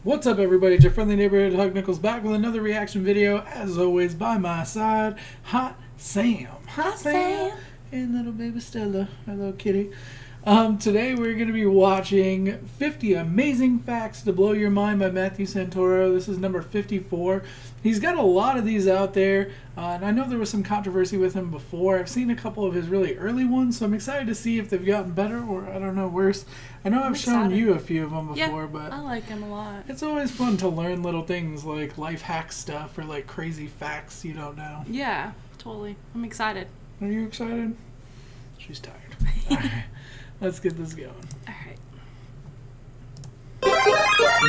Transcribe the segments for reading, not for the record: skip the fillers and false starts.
What's up, everybody? It's your friendly neighborhood Hug Knuckles back with another reaction video. As always, by my side, Hot Sam. Hot Sam. And little baby Stella, our little kitty. Today we're going to be watching 50 Amazing Facts to Blow Your Mind by Matthew Santoro. This is number 54. He's got a lot of these out there, and I know there was some controversy with him before. I've seen a couple of his really early ones, so I'm excited to see if they've gotten better or, I don't know, worse. I know I've shown you a few of them before, but I like him a lot. It's always fun to learn little things like life hack stuff or like crazy facts you don't know. Yeah, totally. I'm excited. Are you excited? She's tired. All right. Let's get this going. Alright.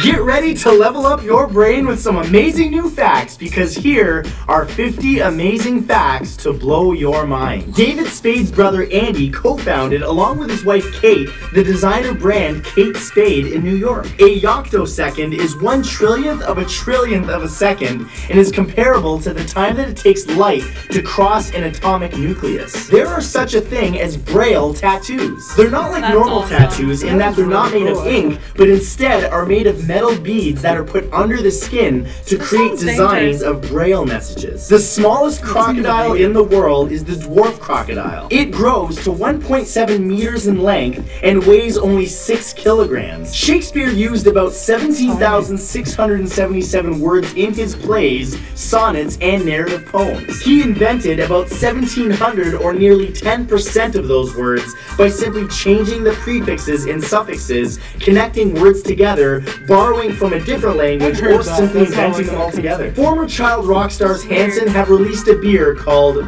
Get ready to level up your brain with some amazing new facts, because here are 50 amazing facts to blow your mind. David Spade's brother Andy co-founded, along with his wife Kate, the designer brand Kate Spade in New York. A yoctosecond is 1/1,000,000,000 of a second and is comparable to the time that it takes light to cross an atomic nucleus. There are such a thing as Braille tattoos. They're not like normal tattoos in that they're not made of ink, but instead are made of metal beads that are put under the skin to create designs of Braille messages. The smallest crocodile in the world is the dwarf crocodile. It grows to 1.7 meters in length and weighs only 6 kilograms. Shakespeare used about 17,677 words in his plays, sonnets, and narrative poems. He invented about 1,700 or nearly 10% of those words by simply changing the prefixes and suffixes, connecting words together, borrowing from a different language, or simply inventing them all together. Former child rock stars Hanson have released a beer called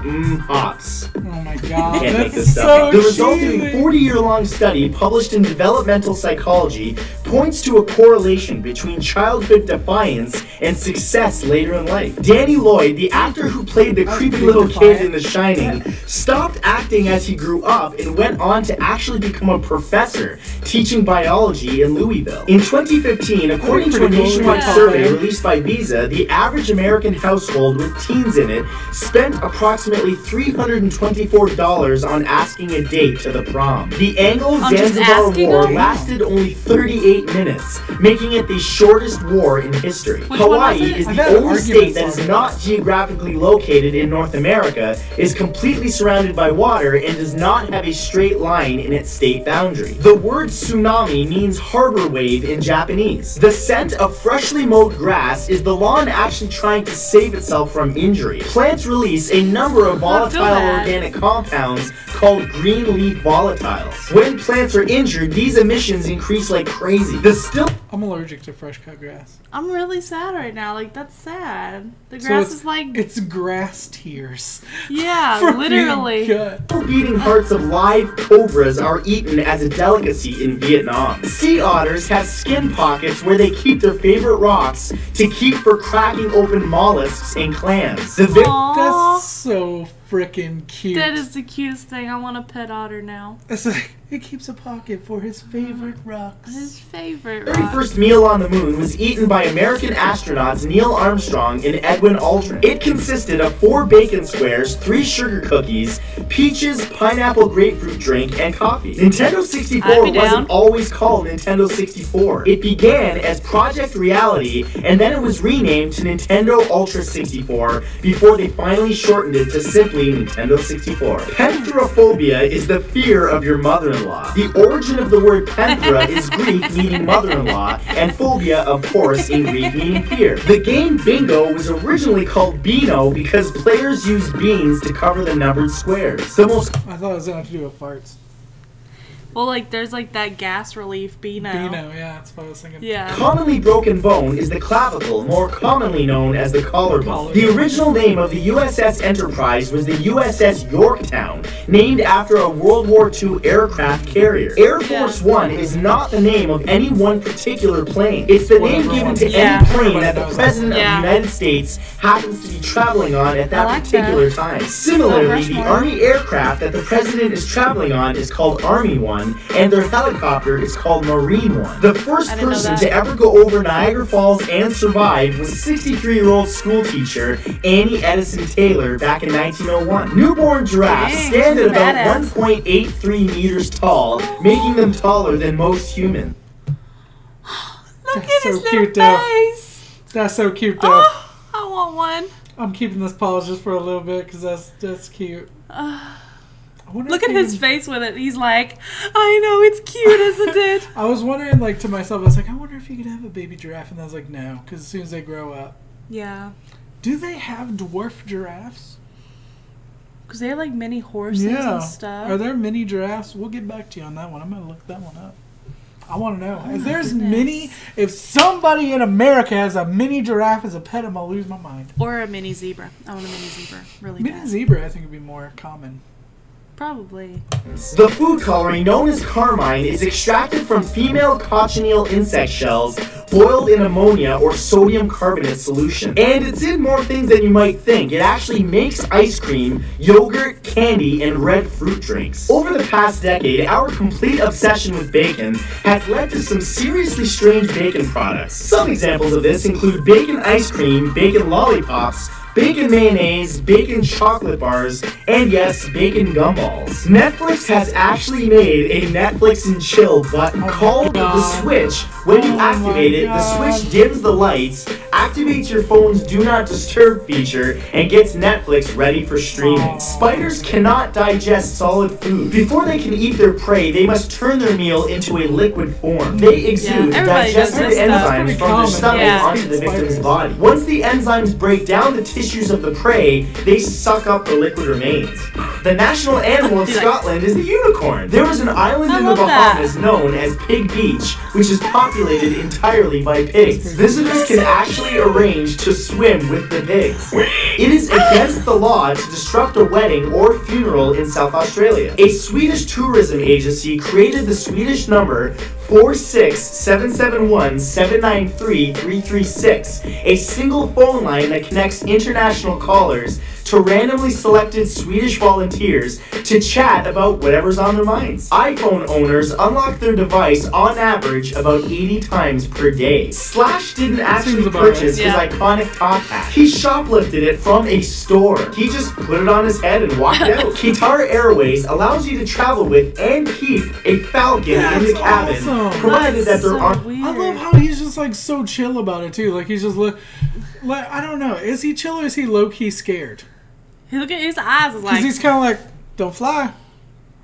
Hops. Oh my god. Can't make this stuff up. The result of a 40-year-long study published in Developmental Psychology points to a correlation between childhood defiance and success later in life. Danny Lloyd, the actor who played the creepy little kid in The Shining, stopped acting as he grew up and went on to actually become a professor teaching biology in Louisville. In 2015, according to a nationwide survey released by Visa, the average American household with teens in it spent approximately $324 on asking a date to the prom. The Anglo-Zanzibar War lasted only 38 minutes, making it the shortest war in history. Hawaii is the only state that is not geographically located in North America, is completely surrounded by water, and does not have a straight line in its state boundary. The word tsunami means harbor wave in Japanese. The scent of freshly mowed grass is the lawn actually trying to save itself from injury. Plants release a number of volatile organic compounds called green leaf volatiles. When plants are injured, these emissions increase like crazy. I'm allergic to fresh cut grass. I'm really sad right now. Like, that's sad. The grass is like... It's grass tears. Yeah, literally. Beating hearts of live cobras are eaten as a delicacy in Vietnam. Sea otters have skin pockets where they keep their favorite rocks to keep for cracking open mollusks and clams. That's so freaking cute. That is the cutest thing. I want a pet otter now. It's like, it keeps a pocket for his favorite rocks. His favorite The very first meal on the moon was eaten by American astronauts Neil Armstrong and Edwin Aldrin. It consisted of 4 bacon squares, 3 sugar cookies, peaches, pineapple grapefruit drink, and coffee. Nintendo 64 wasn't always called Nintendo 64. It began as Project Reality, and then it was renamed to Nintendo Ultra 64 before they finally shortened it to simply Nintendo 64. Penthrophobia is the fear of your mother-in-law. The origin of the word penthra is Greek meaning mother-in-law, and phobia, of course, in Greek meaning fear. The game Bingo was originally called Beano because players used beans to cover the numbered squares. I thought it was going to have to do with farts. Well, like, there's like that gas relief Beano. Beano, yeah, that's what I was thinking. Yeah. Commonly broken bone is the clavicle, more commonly known as the collarbone. The original name of the USS Enterprise was the USS Yorktown, named after a World War II aircraft carrier. Air Force One is not the name of any one particular plane. It's the name given to any plane that the President of the United States happens to be traveling on at that particular time. Similarly, the Army aircraft that the President is traveling on is called Army One, and their helicopter is called Marine One. The first person to ever go over Niagara Falls and survive was 63-year-old schoolteacher Annie Edison Taylor back in 1901. Newborn giraffes stand at about 1.83 meters tall, making them taller than most humans. Look That's at his so little cute, though. face. That's so cute, though. Oh, I want one. I'm keeping this paws just for a little bit because that's cute. I wonder Look if at he his can- face with it. He's like, I know, it's cute, isn't it? I was wondering, like, to myself, I was like, I wonder if you could have a baby giraffe. And I was like, no, because as soon as they grow up. Yeah. Do they have dwarf giraffes? Because they have like mini horses and stuff. Are there mini giraffes? We'll get back to you on that one. I'm going to look that one up. I want to know. Oh If my there's goodness. mini, if somebody in America has a mini giraffe as a pet, I'm going to lose my mind. Or a mini zebra. I want a mini zebra. Really Mini bad. zebra, I think, would be more common. Probably. The food coloring known as carmine is extracted from female cochineal insect shells boiled in ammonia or sodium carbonate solution. And it's in more things than you might think. It actually makes ice cream, yogurt, candy, and red fruit drinks. Over the past decade, our complete obsession with bacon has led to some seriously strange bacon products. Some examples of this include bacon ice cream, bacon lollipops, bacon mayonnaise, bacon chocolate bars, and yes, bacon gumballs. Netflix has actually made a Netflix and chill button called the Switch. When you activate it, the Switch dims the lights, activates your phone's Do Not Disturb feature, and gets Netflix ready for streaming. Spiders cannot digest solid food. Before they can eat their prey, they must turn their meal into a liquid form. They exude everybody does digested this stuff. enzymes Pretty from their common. stomach Yeah. onto the victim's body. Once the enzymes break down the tissues of the prey, they suck up the liquid remains. The national animal of Be like- Scotland is the unicorn. There is an island I in the love that. Bahamas known as Pig Beach, which is populated entirely by pigs. Visitors can actually arrange to swim with the pigs. It is against the law to disrupt a wedding or funeral in South Australia. A Swedish tourism agency created the Swedish number 46771793336, a single phone line that connects international callers to randomly selected Swedish volunteers to chat about whatever's on their minds. iPhone owners unlock their device on average about 80 times per day. Slash didn't actually Seems about purchase right. Yeah. his iconic top hat. He shoplifted it from a store. He just put it on his head and walked out. Qatar Airways allows you to travel with and keep a falcon in the That's cabin, awesome. provided that there so aren't. weird. I love how he's just like so chill about it too. Like he's just like I don't know. Is he chill or is he low key scared? Look at his eyes. Is Because like he's kind of like, don't fly,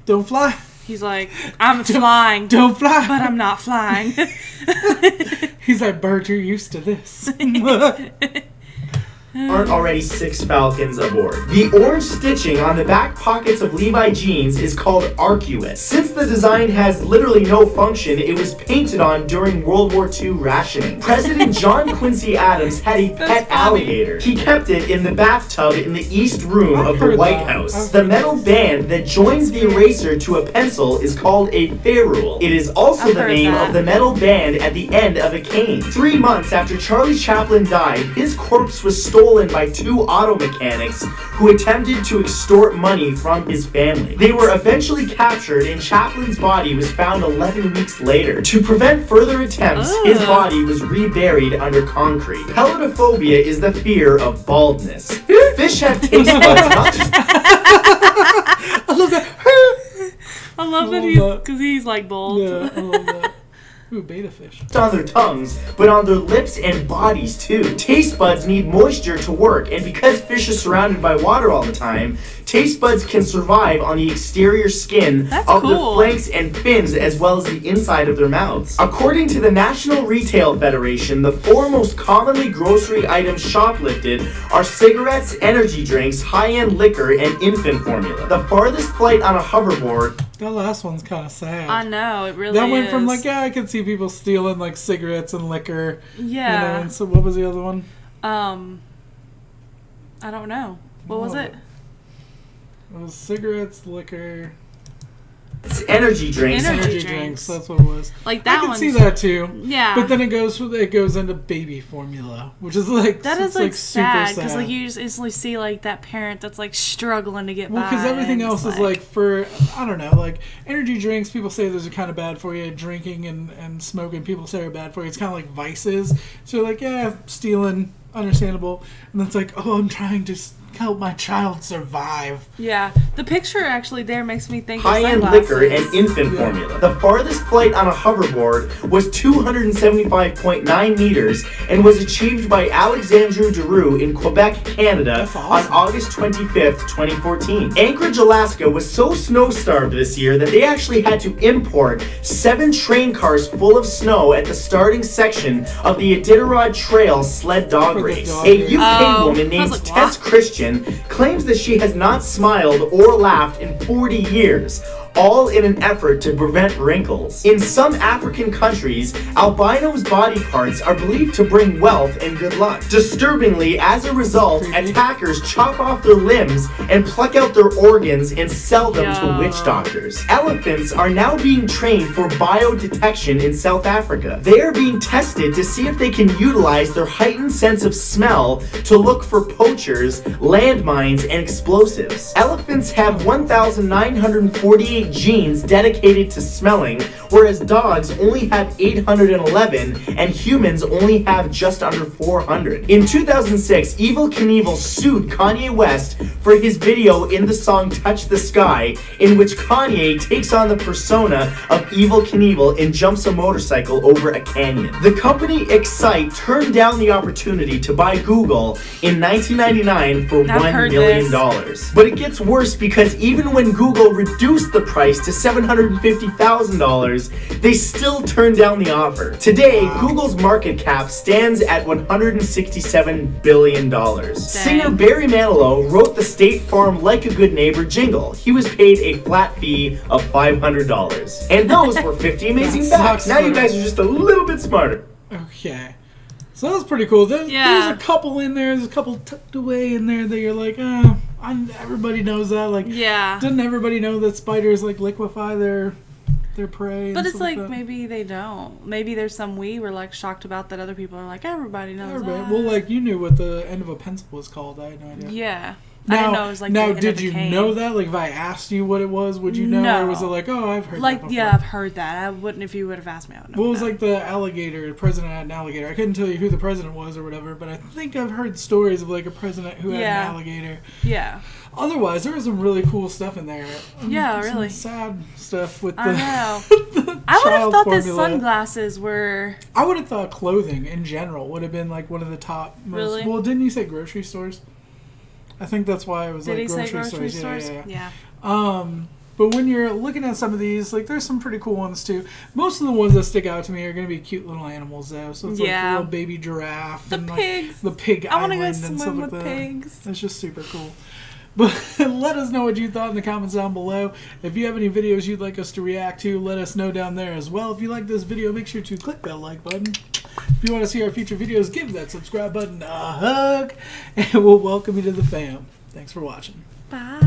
don't fly, he's like, I'm flying, don't fly. but I'm not flying. He's like, bird, you're used to this. Aren't already 6 falcons aboard. The orange stitching on the back pockets of Levi jeans is called arcuate. Since the design has literally no function, it was painted on during World War II rationing. President John Quincy Adams had a pet alligator. He kept it in the bathtub in the East Room I've of the heard White that. House. I've The heard metal band that joins the eraser to a pencil is called a ferrule. It is also I've the heard name that. of the metal band at the end of a cane. 3 months after Charlie Chaplin died, his corpse was stolen by 2 auto mechanics who attempted to extort money from his family. They were eventually captured and Chaplin's body was found 11 weeks later. To prevent further attempts, his Ugh. body was reburied under concrete. Pelitophobia is the fear of baldness. Fish have taste buds, not just I love that. I love that love he's that. because he's like bold. Yeah, I love that. Ooh, beta fish. on their tongues, but on their lips and bodies too. Taste buds need moisture to work, and because fish are surrounded by water all the time, taste buds can survive on the exterior skin That's of their cool. flanks and fins as well as the inside of their mouths. According to the National Retail Federation, the 4 most commonly grocery items shoplifted are cigarettes, energy drinks, high-end liquor, and infant formula. The farthest flight on a hoverboard. That last one's kind of sad. I know, it really That went is. from like, yeah, I could see people stealing like cigarettes and liquor. You know, Yeah. and so what was the other one? I don't know. What was it? It was cigarettes, liquor, It's energy drinks. Energy drinks. drinks. That's what it was. Like that I can one. see that too. Yeah. But then it goes into baby formula, which is like that it's is like sad super because like you just instantly see like that parent that's like struggling to get Well, by. because everything and else it's is like for, I don't know, like energy drinks, people say those are kind of bad for you. Drinking and smoking, people say are bad for you. It's kind of like vices. So like, yeah, stealing, understandable. And then it's like, oh, I'm trying to help my child survive. Yeah, the picture actually there makes me think high-end of liquor and sunglasses. infant formula. The farthest flight on a hoverboard was 275.9 meters and was achieved by Alexandre Deroux in Quebec, Canada awesome. on August 25th, 2014. Anchorage, Alaska was so snow-starved this year that they actually had to import 7 train cars full of snow at the starting section of the Iditarod Trail sled dog race. A UK woman named like, Tess Christian claims that she has not smiled or laughed in 40 years, all in an effort to prevent wrinkles. In some African countries, albinos' body parts are believed to bring wealth and good luck. Disturbingly, as a result, attackers chop off their limbs and pluck out their organs and sell them to witch doctors. Elephants are now being trained for biodetection in South Africa. They are being tested to see if they can utilize their heightened sense of smell to look for poachers, landmines, and explosives. Elephants have 1,948 genes dedicated to smelling, whereas dogs only have 811 and humans only have just under 400. In 2006, Evel Knievel sued Kanye West for his video in the song Touch the Sky, in which Kanye takes on the persona of Evel Knievel and jumps a motorcycle over a canyon. The company Excite turned down the opportunity to buy Google in 1999 for $1 million. But it gets worse because even when Google reduced the price to $750,000, they still turned down the offer. Today, Google's market cap stands at $167 billion. Singer Barry Manilow wrote the State Farm Like a Good Neighbor jingle. He was paid a flat fee of $500. And those were 50 amazing facts. Now you guys are just a little bit smarter. Okay. So that's pretty cool. There's a couple in there. There's a couple tucked away in there that you're like, everybody knows that. Like, doesn't everybody know that spiders like liquefy their prey? But it's like maybe they don't. Maybe there's some we were like shocked about that other people are like, everybody knows that. Well, like you knew what the end of a pencil was called. I had no idea. Yeah. Now, I didn't know it was like now, the end did of the you cane. know that? Like, if I asked you what it was, would you know? No. Or was it like, oh, I've heard like, that before? yeah, I've heard that. I wouldn't if you would have asked me. I would know. What was like the alligator? The president had an alligator. I couldn't tell you who the president was or whatever, but I think I've heard stories of like a president who had an alligator. Yeah. Otherwise, there was some really cool stuff in there. Yeah, some really. sad stuff with the. I know. the I would have thought formula. the sunglasses were. I would have thought clothing in general would have been like one of the top. Really? Well, didn't you say grocery stores? I think that's why it was Did like he say grocery stores. stores? Yeah. But when you're looking at some of these, like there's some pretty cool ones too. Most of the ones that stick out to me are going to be cute little animals though. So it's like the little baby giraffe the and pigs. Like the pig I want to island go and swim stuff like with that. pigs. That's just super cool. But let us know what you thought in the comments down below. If you have any videos you'd like us to react to, let us know down there as well. If you like this video, make sure to click that like button. If you want to see our future videos, give that subscribe button a hug. And we'll welcome you to the fam. Thanks for watching. Bye.